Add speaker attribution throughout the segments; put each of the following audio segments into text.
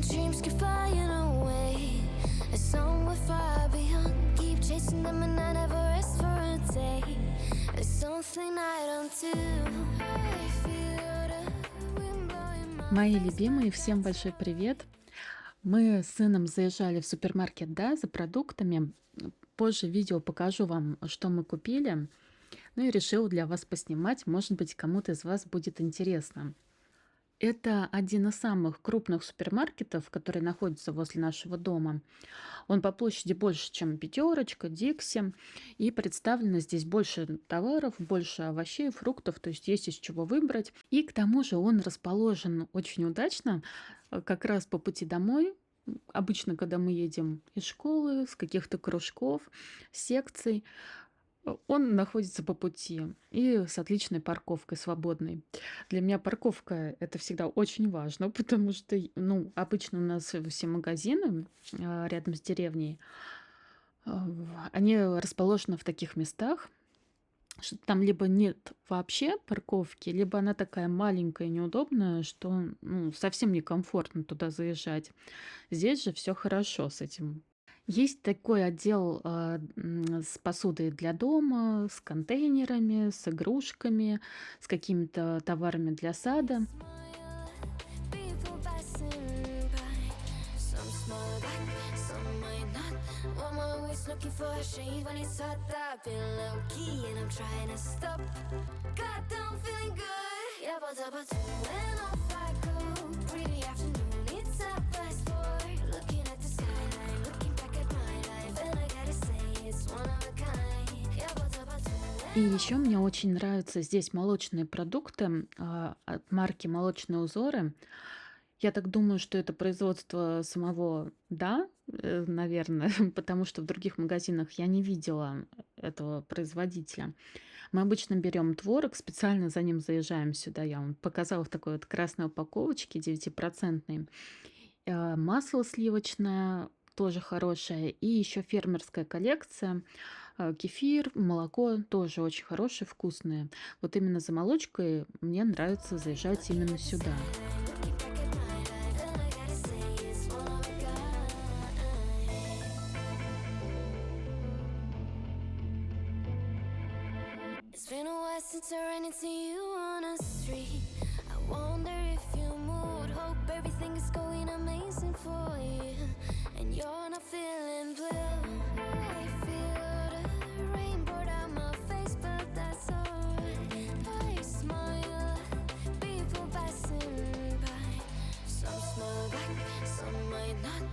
Speaker 1: my dreams keep flying away. A song we're far beyond. Keep chasing them and I never rest for a day. There's something I don't do. I feel the wind blowing my
Speaker 2: Мои
Speaker 1: face
Speaker 2: любимые, всем большой привет! Мы с сыном заезжали в супермаркет, да, за продуктами. Позже в видео покажу вам, что мы купили. Ну и решила для вас поснимать, может быть, кому-то из вас будет интересно. Это один из самых крупных супермаркетов, который находится возле нашего дома. Он по площади больше, чем Пятерочка, Дикси. И представлено здесь больше товаров, больше овощей, фруктов, то есть есть из чего выбрать. И к тому же он расположен очень удачно, как раз по пути домой. Обычно, когда мы едем из школы, с каких-то кружков, секций, он находится по пути и с отличной парковкой свободной. Для меня парковка это всегда очень важно, потому что, ну, обычно у нас все магазины рядом с деревней, они расположены в таких местах, что там либо нет вообще парковки, либо она такая маленькая, неудобная, что ну, совсем некомфортно туда заезжать. Здесь же все хорошо с этим. Есть такой отдел с посудой для дома, с контейнерами, с игрушками, с какими-то товарами для сада.
Speaker 1: smile. People passing by. Some smile back, some might not. I'm always looking for a shade when it's hot. I've been low key and I'm trying to stop. God, I'm feeling good. Yeah, but when off I go. Pretty afternoon, it's a fast forward. Looking at the skyline, looking back at my life, and I gotta say it's one of a kind. Yeah, but
Speaker 2: И еще мне очень нравятся здесь молочные продукты от марки «Молочные узоры». Я так думаю, что это производство самого, да, наверное, потому что в других магазинах я не видела этого производителя. Мы обычно берем творог, специально за ним заезжаем сюда. Я вам показала в такой вот красной упаковочке 9%. Масло сливочное тоже хорошее. И еще фермерская коллекция. Кефир, молоко тоже очень хорошие, вкусные. Вот именно за молочкой мне нравится заезжать именно сюда.
Speaker 1: looking back at my life, and I gotta say it's one of a kind. It's been a while since I ran into you on the street. I wonder if you moved. Hope everything is going amazing for you, and you're not feeling blue. I feel the rain pour down my face, but that's alright. I smile, people passing by. Some smile back, some might not.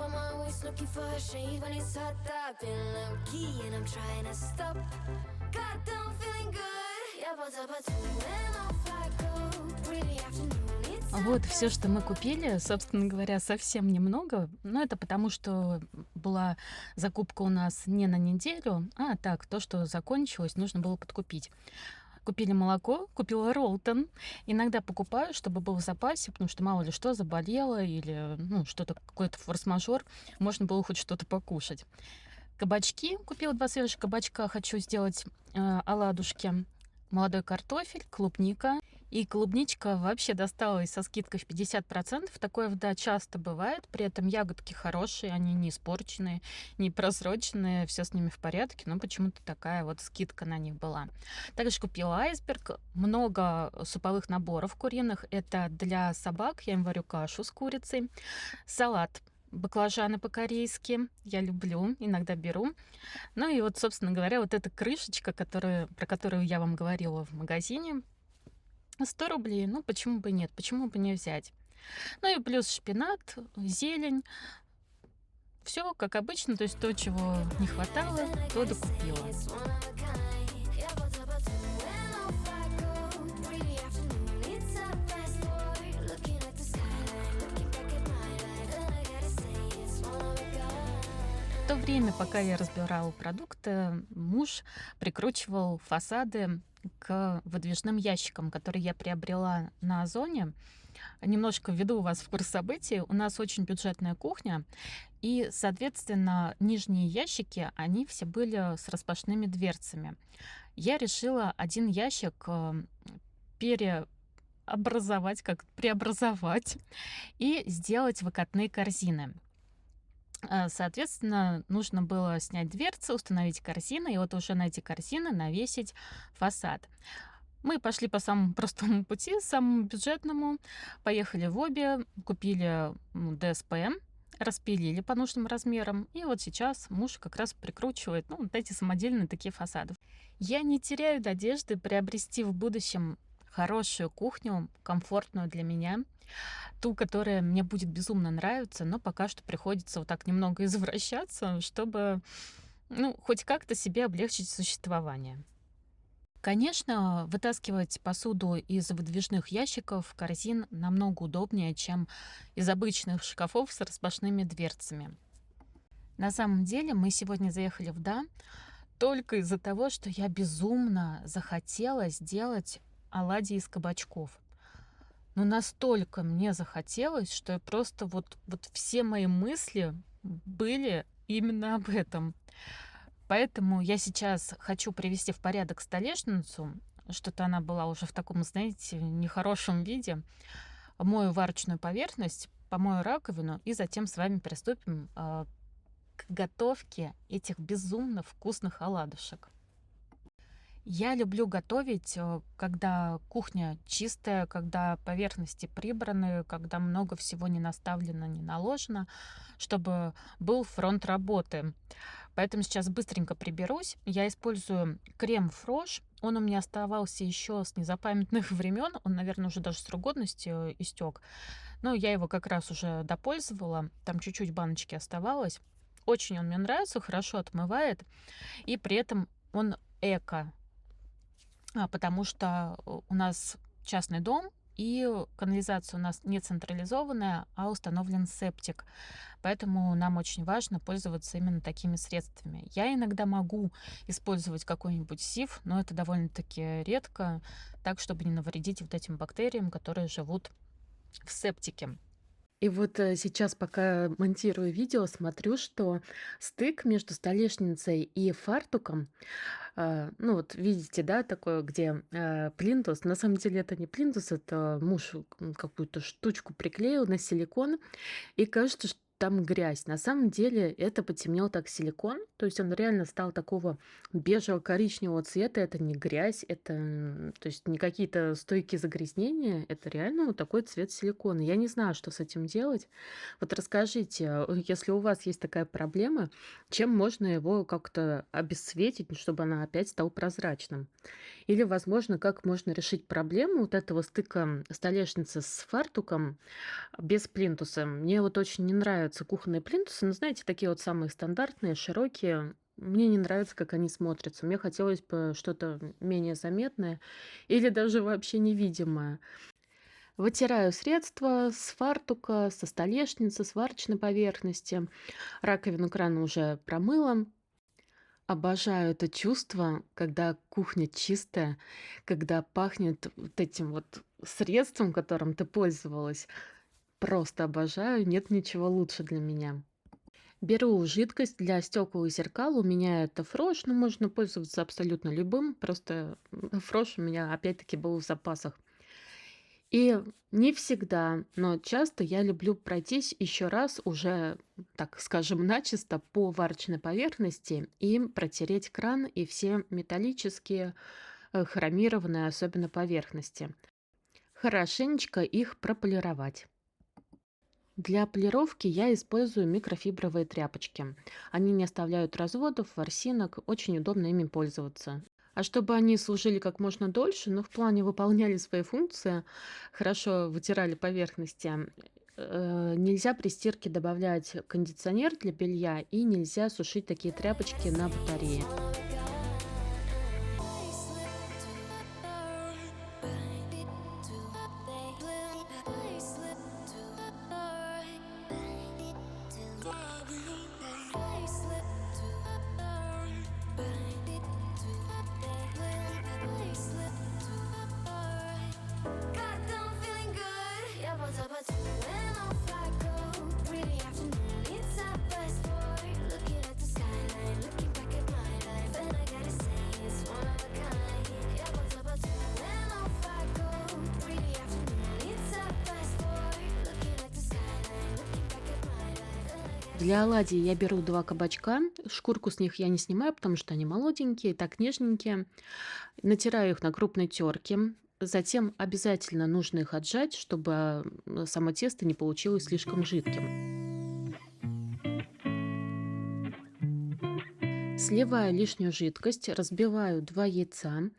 Speaker 1: I'm always looking for a shade when it's hot. I've been low key and I'm trying to stop. God, I'm feeling good. Yeah, but when off I go. Pretty afternoon, it's
Speaker 2: Вот все, что мы купили, собственно говоря, совсем немного. Но это потому, что была закупка у нас не на неделю, а так, то, что закончилось, нужно было подкупить. Купили молоко, купила Ролтон. Иногда покупаю, чтобы был в запасе, потому что мало ли что, заболела или ну, что-то, какой-то форс-мажор, можно было хоть что-то покушать. Кабачки. Купила 2 свежих кабачка, хочу сделать оладушки. Молодой картофель, клубника. И клубничка вообще досталась со скидкой в 50%. Такое, да, часто бывает. При этом ягодки хорошие, они не испорченные, не просроченные, все с ними в порядке. Но почему-то такая вот скидка на них была. Также купила айсберг. Много суповых наборов куриных. Это для собак. Я им варю кашу с курицей. Салат. Баклажаны по-корейски. Я люблю, иногда беру. Ну и вот, собственно говоря, вот эта крышечка, про которую я вам говорила в магазине, 100 рублей. Ну, почему бы нет? Почему бы не взять? Ну и плюс шпинат, зелень. Все как обычно, то есть то, чего не хватало, то докупила.
Speaker 1: it's one of a kind. Yeah, but when off I go. Pretty afternoon, it's a fast forward. Looking at the skyline, looking back at my life, and I gotta say it's one of a kind.
Speaker 2: В то время, пока я разбирала продукты, муж прикручивал фасады к выдвижным ящикам, которые я приобрела на Озоне. Немножко введу вас в курс событий. У нас очень бюджетная кухня, и, соответственно, нижние ящики, они все были с распашными дверцами. Я решила один ящик образовать, как преобразовать и сделать выкатные корзины. Соответственно, нужно было снять дверцы, установить корзины, и вот уже на эти корзины навесить фасад. Мы пошли по самому простому пути, самому бюджетному. Поехали в обе, купили ДСП, распилили по нужным размерам. И вот сейчас муж как раз прикручивает вот эти самодельные такие фасады. Я не теряю надежды приобрести в будущем хорошую кухню, комфортную для меня, ту, которая мне будет безумно нравиться, но пока что приходится вот так немного извращаться, чтобы хоть как-то себе облегчить существование. Конечно, вытаскивать посуду из выдвижных ящиков, корзин намного удобнее, чем из обычных шкафов с распашными дверцами. На самом деле мы сегодня заехали в Да только из-за того, что я безумно захотела сделать оладьи из кабачков. Но настолько мне захотелось, что я просто вот все мои мысли были именно об этом. Поэтому я сейчас хочу привести в порядок столешницу. Что-то она была уже в таком, знаете, нехорошем виде. Мою варочную поверхность, помою раковину и затем с вами приступим к готовке этих безумно вкусных оладушек. Я люблю готовить, когда кухня чистая, когда поверхности прибраны, когда много всего не наставлено, не наложено, чтобы был фронт работы. Поэтому сейчас быстренько приберусь. Я использую крем Фрош. Он у меня оставался еще с незапамятных времен. Он, наверное, уже даже срок годности истек. Но я его как раз уже допользовала. Там чуть-чуть баночки оставалось. Очень он мне нравится, хорошо отмывает. И при этом он эко. Потому что у нас частный дом, и канализация у нас не централизованная, а установлен септик. Поэтому нам очень важно пользоваться именно такими средствами. Я иногда могу использовать какой-нибудь сиф, но это довольно-таки редко, так, чтобы не навредить вот этим бактериям, которые живут в септике. И вот сейчас, пока монтирую видео, смотрю, что стык между столешницей и фартуком, вот видите, да, такое, где плинтус. На самом деле это не плинтус, это муж какую-то штучку приклеил на силикон, и кажется, что там грязь. На самом деле это потемнел так силикон, то есть он реально стал такого бежево-коричневого цвета. Это не грязь, это, то есть не какие-то стойкие загрязнения, это реально вот такой цвет силикона. Я не знаю, что с этим делать. Вот расскажите, если у вас есть такая проблема, чем можно его как-то обесцветить, чтобы она опять стал прозрачным? Или, возможно, как можно решить проблему вот этого стыка столешницы с фартуком без плинтуса? Мне вот очень не нравятся кухонные плинтусы, но знаете, такие вот самые стандартные, широкие. Мне не нравится, как они смотрятся. Мне хотелось бы что-то менее заметное или даже вообще невидимое. Вытираю средства с фартука, со столешницы, с варочной поверхности. Раковину крана уже промыла. Обожаю это чувство, когда кухня чистая, когда пахнет вот этим вот средством, которым ты пользовалась. Просто обожаю, нет ничего лучше для меня. Беру жидкость для стекол и зеркал. У меня это Фрош, но можно пользоваться абсолютно любым. Просто Фрош у меня опять-таки был в запасах. И не всегда, но часто я люблю пройтись еще раз уже, так скажем, начисто по варочной поверхности и протереть кран и все металлические, хромированные, особенно поверхности. Хорошенечко их прополировать. Для полировки я использую микрофибровые тряпочки. Они не оставляют разводов, ворсинок, очень удобно ими пользоваться. А чтобы они служили как можно дольше, но в плане выполняли свои функции, хорошо вытирали поверхности, нельзя при стирке добавлять кондиционер для белья и нельзя сушить такие тряпочки на батарее. Для оладий я беру 2 кабачка. Шкурку с них я не снимаю, потому что они молоденькие, так нежненькие. Натираю их на крупной терке. Затем обязательно нужно их отжать, чтобы само тесто не получилось слишком жидким. Сливаю лишнюю жидкость, разбиваю 2 яйца,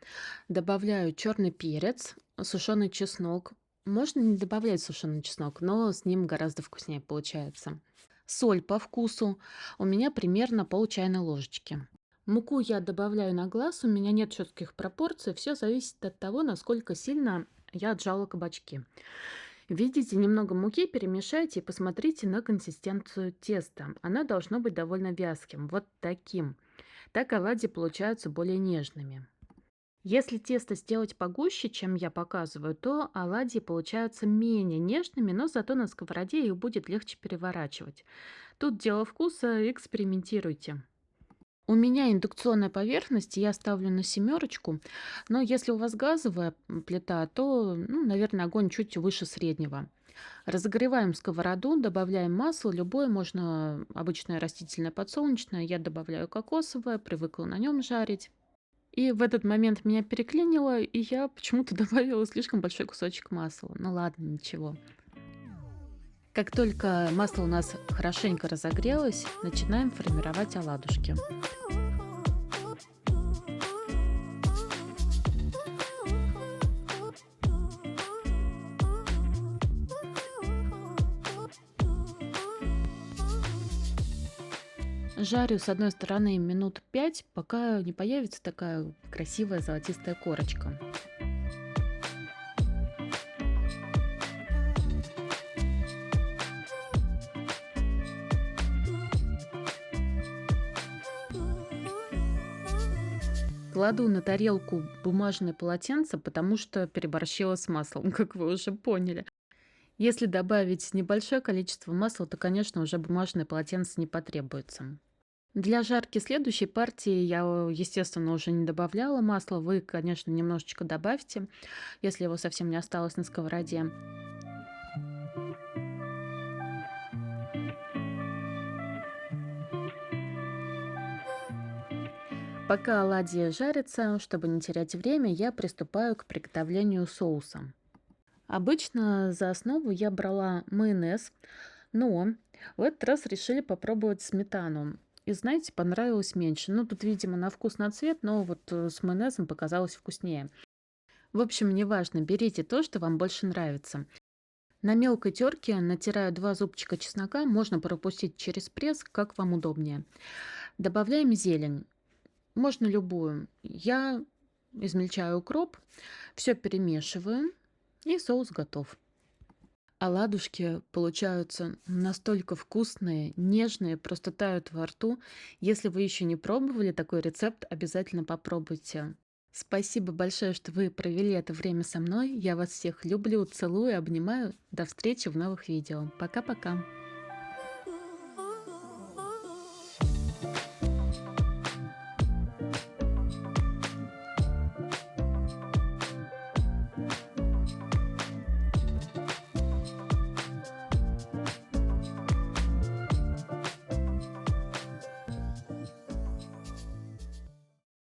Speaker 2: добавляю черный перец, сушеный чеснок. Можно не добавлять сушеный чеснок, но с ним гораздо вкуснее получается. Соль по вкусу. У меня примерно пол чайной ложечки. Муку я добавляю на глаз, у меня нет четких пропорций, все зависит от того, насколько сильно я отжала кабачки. Видите, немного муки перемешайте и посмотрите на консистенцию теста. Она должна быть довольно вязким, вот таким. Так оладьи получаются более нежными. Если тесто сделать погуще, чем я показываю, то оладьи получаются менее нежными, но зато на сковороде их будет легче переворачивать. Тут дело вкуса, экспериментируйте. У меня индукционная поверхность, я ставлю на семерочку, но если у вас газовая плита, то, ну, наверное, огонь чуть выше среднего. Разогреваем сковороду, добавляем масло, любое, можно обычное растительное подсолнечное, я добавляю кокосовое, привыкла на нем жарить. И в этот момент меня переклинило, и я почему-то добавила слишком большой кусочек масла. Ну ладно, ничего. Как только масло у нас хорошенько разогрелось, начинаем формировать оладушки. Жарю с одной стороны минут 5, пока не появится такая красивая золотистая корочка. Кладу на тарелку бумажное полотенце, потому что переборщила с маслом, как вы уже поняли. Если добавить небольшое количество масла, то, конечно, уже бумажное полотенце не потребуется. Для жарки следующей партии я, естественно, уже не добавляла масла. Вы, конечно, немножечко добавьте, если его совсем не осталось на сковороде. Пока оладьи жарятся, чтобы не терять время, я приступаю к приготовлению соуса. Обычно за основу я брала майонез, но в этот раз решили попробовать сметану. И знаете, понравилось меньше. Ну, тут, видимо, на вкус, на цвет, но вот с майонезом показалось вкуснее. В общем, неважно, берите то, что вам больше нравится. На мелкой терке натираю 2 зубчика чеснока, можно пропустить через пресс, как вам удобнее. Добавляем зелень, можно любую. Я измельчаю укроп, все перемешиваю, и соус готов. Оладушки получаются настолько вкусные, нежные, просто тают во рту. Если вы еще не пробовали такой рецепт, обязательно попробуйте. Спасибо большое, что вы провели это время со мной. Я вас всех люблю, целую, обнимаю. До встречи в новых видео. Пока-пока.